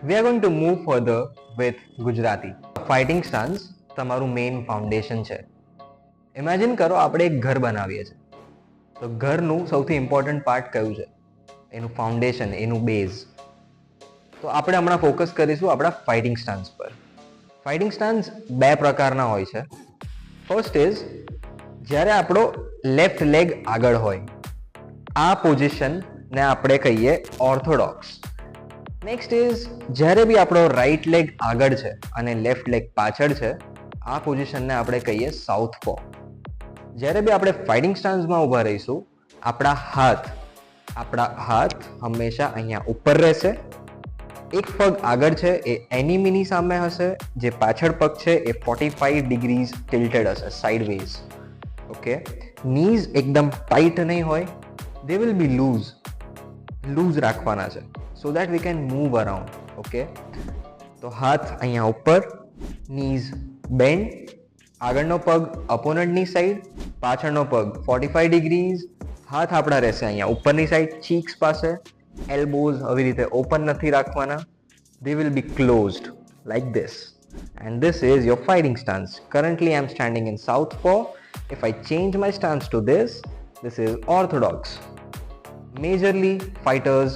We are going to move further with Gujarati. Fighting stance તમારું main foundation છે. Imagine કરો આપણે એક ઘર બનાવીએ છીએ. તો ઘરનું સૌથી ઇમ્પોર્ટન્ટ પાર્ટ કયું છે? એનું ફાઉન્ડેશન, એનું બેઝ. તો આપણે હમણાં ફોકસ કરીશું આપણા ફાઇટિંગ સ્ટાન્સ પર. ફાઇટિંગ સ્ટાન્સ બે પ્રકારના હોય છે. ફર્સ્ટ ઇઝ જ્યારે આપણો લેફ્ટ લેગ આગળ હોય, આ પોઝિશનને આપણે કહીએ ઓર્થોડોક્સ. નેક્સ્ટ ઇઝ જ્યારે બી આપણો રાઈટ લેગ આગળ છે અને લેફ્ટ લેગ પાછળ છે, આ પોઝિશનને આપણે કહીએ સાઉથપો. જ્યારે બી આપણે ફાઇટિંગ સ્ટાન્સમાં ઊભા રહીશું, આપણા હાથ હંમેશા અહીંયા ઉપર રહેશે. એક પગ આગળ છે એ એનિમીની સામે હશે, જે પાછળ પગ છે એ 45 ડિગ્રીઝ ટિલ્ટેડ હશે સાઇડવેઝ. ઓકે, નીઝ એકદમ ટાઈટ નહીં હોય, દે વિલ બી લૂઝ રાખવાના છે, so that we can move around. Okay, તો હાથ અહીંયા ઉપર, નીઝ બેન્ડ, આગળનો પગ અપોનન્ટની સાઈડ, પાછળનો પગ 45 ડિગ્રીઝ, હાથ આપણા રહેશે અહીંયા ઉપરની સાઈડ ચીક્સ પાસે, એલ્બોઝ આવી રીતે ઓપન નથી રાખવાના, they will be closed like this, and this is your fighting stance. Currently I am standing in southpaw. If I change my stance to this is orthodox. Majorly fighters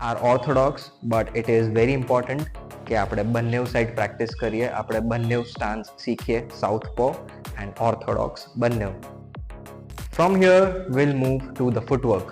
are orthodox, but it is very important કે આપણે બંને side practice કરીએ, આપણે બંને stance શીખીએ, સાઉથપો and orthodox બંને. From here we'll move to the footwork.